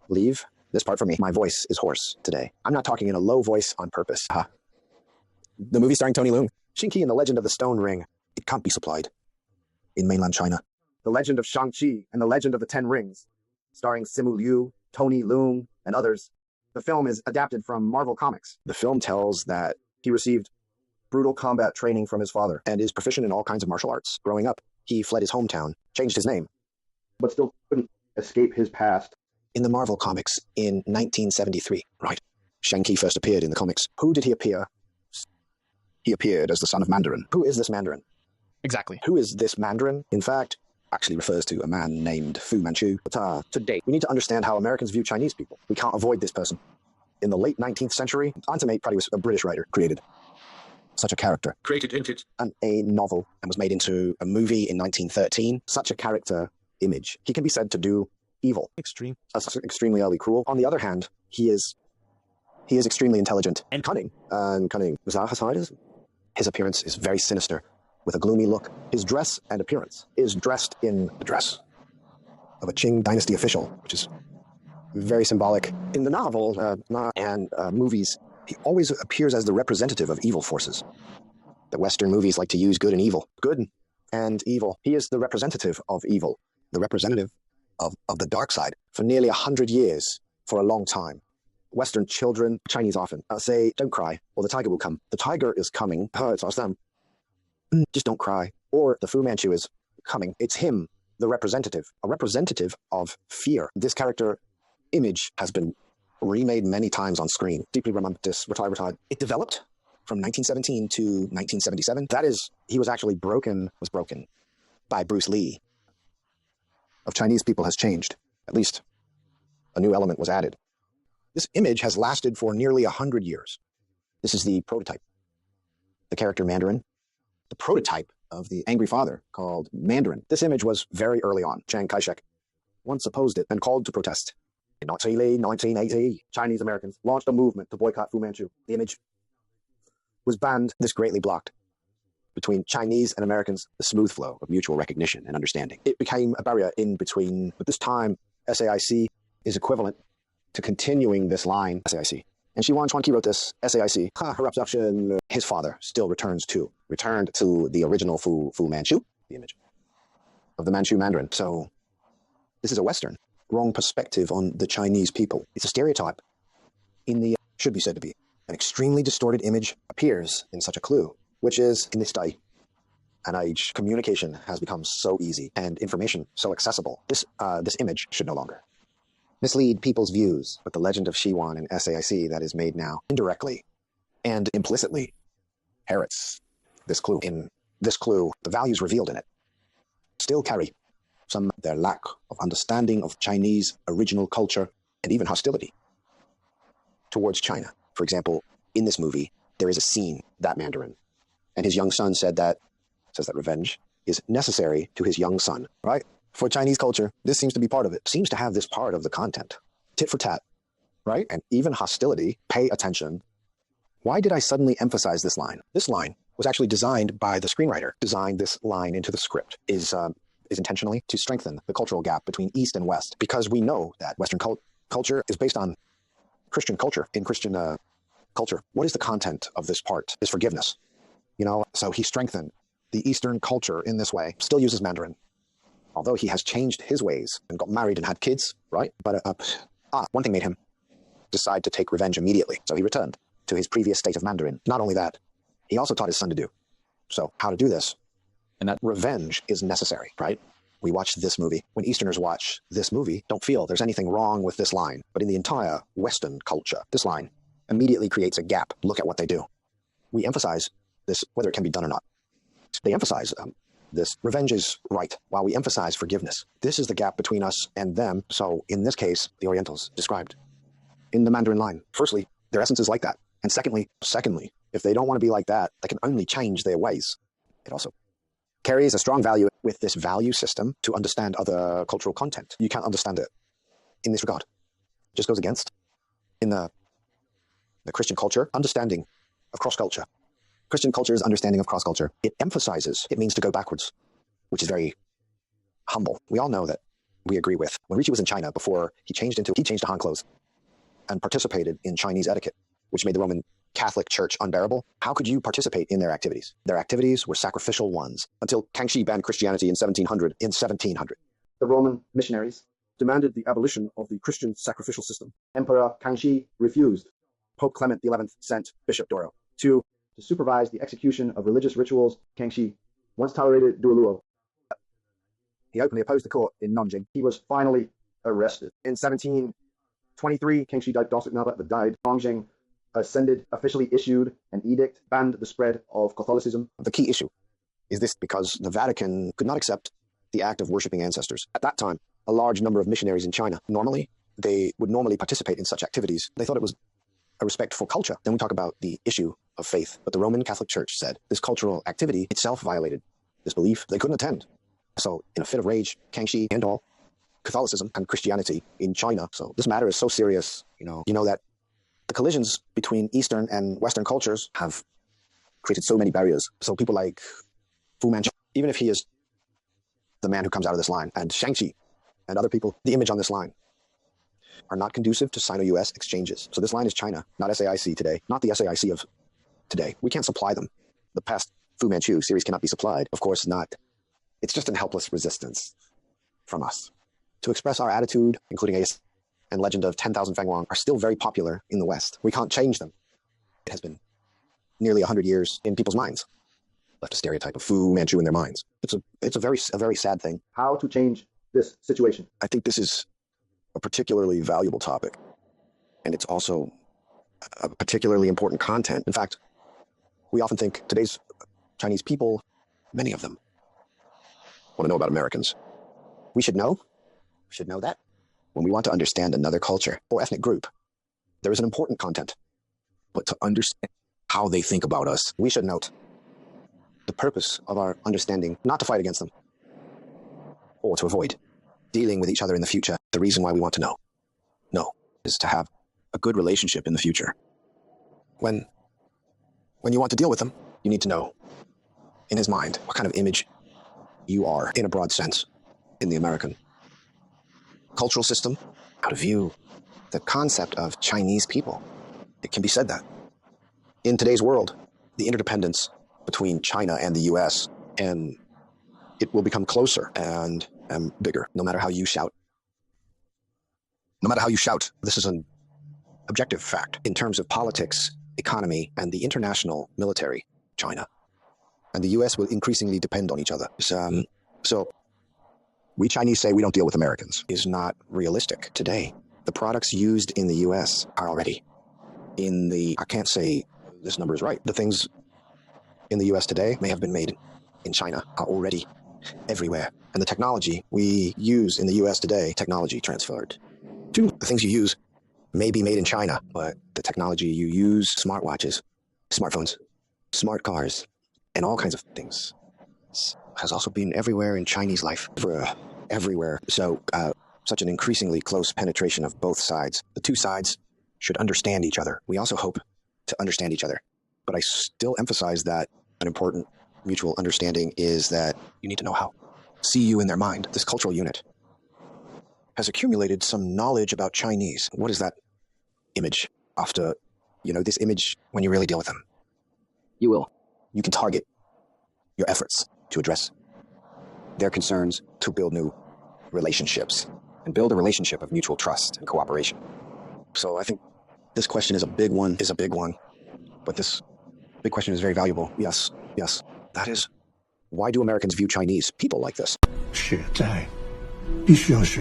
Leave this part for me. My voice is hoarse today. I'm not talking in a low voice on purpose. The movie starring Tony Leung, Shinki and the Legend of the Stone Ring. It can't be supplied in mainland China. The Legend of Shang-Chi and the Legend of the Ten Rings, starring Simu Liu, Tony Leung, and others. The film is adapted from Marvel Comics. The film tells that he received brutal combat training from his father and is proficient in all kinds of martial arts. Growing up, he fled his hometown, changed his name, but still couldn't escape his past. In the Marvel Comics in 1973, right? Shang-Chi first appeared in the comics. Who did he appear? He appeared as the son of Mandarin. Who is this Mandarin? Exactly. Who is this Mandarin? In fact, actually refers to a man named Fu Manchu. But today, we need to understand how Americans view Chinese people. We can't avoid this person. In the late 19th century, Antimate probably was a British writer, created such a character. Created into a novel and was made into a movie in 1913. Such a character image. He can be said to do evil. Extreme. Extremely cruel. On the other hand, he is extremely intelligent and cunning. His appearance is very sinister, with a gloomy look. His dress and appearance is dressed in the dress of a Qing dynasty official, which is very symbolic. In the novel and movies, he always appears as the representative of evil forces. The Western movies like to use good and evil. Good and evil. He is the representative of evil, the representative of the dark side. For nearly 100 years, for a long time, Western children, Chinese often, say, don't cry, or the tiger will come. The tiger is coming. It's them. Just don't cry. Or the Fu Manchu is coming. It's him, the representative, a representative of fear. This character image has been remade many times on screen. Deeply romantic, retired. It developed from 1917 to 1977. That is, he was actually broken by Bruce Lee. Of Chinese people has changed. At least a new element was added. This image has lasted for nearly 100 years. This is the prototype. The character Mandarin. The prototype of the angry father called Mandarin. This image was very early on. Chiang Kai-shek once opposed it and called to protest. In 1980, Chinese Americans launched a movement to boycott Fu Manchu. The image was banned. This greatly blocked between Chinese and Americans the smooth flow of mutual recognition and understanding. It became a barrier in between, but this time SAIC is equivalent to continuing this line. SAIC. And Shi Chuanqi wrote this, SAIC, corruption. His father still returned to the original Fu Manchu, the image of the Manchu Mandarin. So this is a Western, wrong perspective on the Chinese people. It's a stereotype should be said to be. An extremely distorted image appears in such a clue, which is, in this day and age, communication has become so easy and information so accessible. This image should no longer mislead people's views. But the legend of Shiwan and SAIC that is made now indirectly and implicitly herits this clue. In this clue, the values revealed in it still carry some of their lack of understanding of Chinese original culture and even hostility towards China. For example, in this movie, there is a scene that Mandarin and his young son says that revenge is necessary to his young son, right? For Chinese culture, this seems to be part of it. Seems to have this part of the content. Tit for tat, right? And even hostility. Pay attention. Why did I suddenly emphasize this line? This line was actually designed by the screenwriter. Designed this line into the script is intentionally to strengthen the cultural gap between East and West, because we know that Western culture is based on Christian culture. In Christian culture, what is the content of this part? Is forgiveness. So he strengthened the Eastern culture in this way. Still uses Mandarin, although he has changed his ways and got married and had kids, right? But one thing made him decide to take revenge immediately. So he returned to his previous state of Mandarin. Not only that, he also taught his son to do. So how to do this? And that revenge is necessary, right? We watch this movie. When Easterners watch this movie, don't feel there's anything wrong with this line. But in the entire Western culture, this line immediately creates a gap. Look at what they do. We emphasize this, whether it can be done or not. They emphasize this revenge is right, while we emphasize forgiveness. This is the gap between us and them. So in this case, the Orientals described in the Mandarin line. Firstly, their essence is like that. And secondly, if they don't want to be like that, they can only change their ways. It also carries a strong value with this value system to understand other cultural content. You can't understand it in this regard. It just goes against, in the Christian culture, understanding of cross-culture. Christian culture's understanding of cross-culture. It emphasizes, it means to go backwards, which is very humble. We all know that we agree with. When Ricci was in China before he changed to Han clothes and participated in Chinese etiquette, which made the Roman Catholic Church unbearable. How could you participate in their activities? Their activities were sacrificial ones until Kangxi banned Christianity in 1700. The Roman missionaries demanded the abolition of the Christian sacrificial system. Emperor Kangxi refused. Pope Clement XI sent Bishop Doro to supervise the execution of religious rituals. Kangxi once tolerated dueluo. He openly opposed the court in Nanjing. He was finally arrested. In 1723, Kangxi died. Nanjing ascended, officially issued an edict, banned the spread of Catholicism. The key issue is this because the Vatican could not accept the act of worshiping ancestors. At that time, a large number of missionaries in China, they would normally participate in such activities. They thought it was a respect for culture. Then we talk about the issue of faith. But the Roman Catholic Church said this cultural activity itself violated this belief. They couldn't attend. So in a fit of rage, Kangxi and all Catholicism and Christianity in China. So this matter is so serious, you know that the collisions between Eastern and Western cultures have created so many barriers. So people like Fu Manchu, even if he is the man who comes out of this line, and Shang-Chi and other people, the image on this line, are not conducive to Sino-US exchanges. So this line is China, not SAIC today, not the SAIC of today. We can't supply them. The past Fu Manchu series cannot be supplied. Of course not. It's just an helpless resistance from us. To express our attitude, including Ace and Legend of 10,000 Feng Wang, are still very popular in the West. We can't change them. It has been nearly 100 years in people's minds. Left a stereotype of Fu Manchu in their minds. It's a very sad thing. How to change this situation? I think this is a particularly valuable topic, and it's also a particularly important content. In fact, we often think today's Chinese people, many of them, want to know about Americans. We should know that when we want to understand another culture or ethnic group, there is an important content. But to understand how they think about us, we should note the purpose of our understanding, not to fight against them or to avoid dealing with each other in the future. The reason why we want to know is to have a good relationship in the future. When you want to deal with them, you need to know in his mind what kind of image you are, in a broad sense, in the American cultural system, how to view the concept of Chinese people. It can be said that in today's world, the interdependence between China and the US, and it will become closer and bigger, no matter how you shout. No matter how you shout, this is an objective fact in terms of politics, economy, and the international military, China and the US will increasingly depend on each other. So we Chinese say we don't deal with Americans is not realistic today. The products used in the US are already I can't say this number is right. The things in the US today may have been made in China are already everywhere. And the technology we use in the US today, technology transferred to the things you use may be made in China, but the technology you use, smartwatches, smartphones, smart cars, and all kinds of things has also been everywhere in Chinese life, everywhere. So such an increasingly close penetration of both sides. The two sides should understand each other. We also hope to understand each other. But I still emphasize that an important mutual understanding is that you need to know how. See you in their mind. This cultural unit has accumulated some knowledge about Chinese. What is that image after, this image when you really deal with them? You can target your efforts to address their concerns, to build new relationships and build a relationship of mutual trust and cooperation. So I think this question is a big one, but this big question is very valuable. Yes. That is, why do Americans view Chinese people like this? 是在必须要是